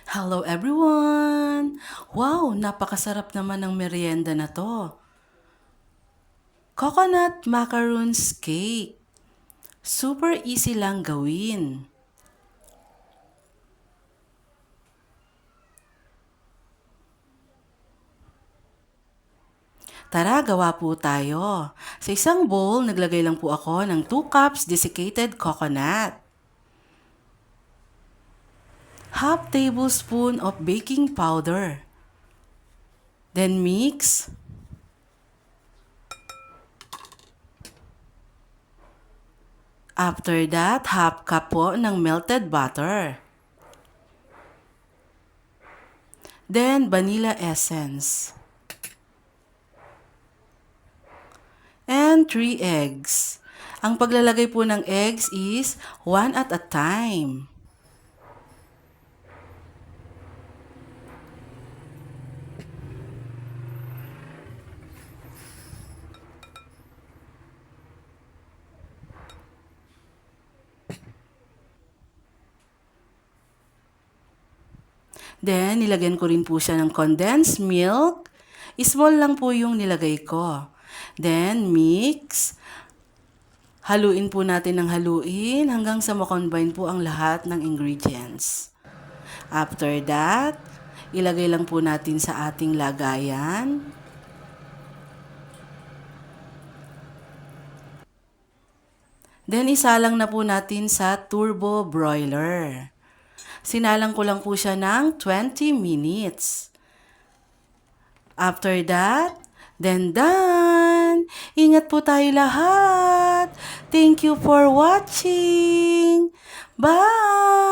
Hello everyone! Wow, napakasarap naman ng merienda na to. Coconut macaroons cake. Super easy lang gawin. Tara, gawa po tayo. Sa isang bowl, naglagay lang po ako ng 2 cups desiccated coconut. Half tablespoon of baking powder. Then mix. After that, half cup po ng melted butter. Then vanilla essence. And 3 eggs. Ang paglalagay po ng eggs is 1 at a time. Then, nilagyan ko rin po siya ng condensed milk. Small lang po yung nilagay ko. Then, mix. Haluin po natin ng haluin hanggang sa makombine po ang lahat ng ingredients. After that, ilagay lang po natin sa ating lagayan. Then, isalang na po natin sa turbo broiler. Sinalang ko lang po siya ng 20 minutes. After that, then done! Ingat po tayo lahat! Thank you for watching! Bye!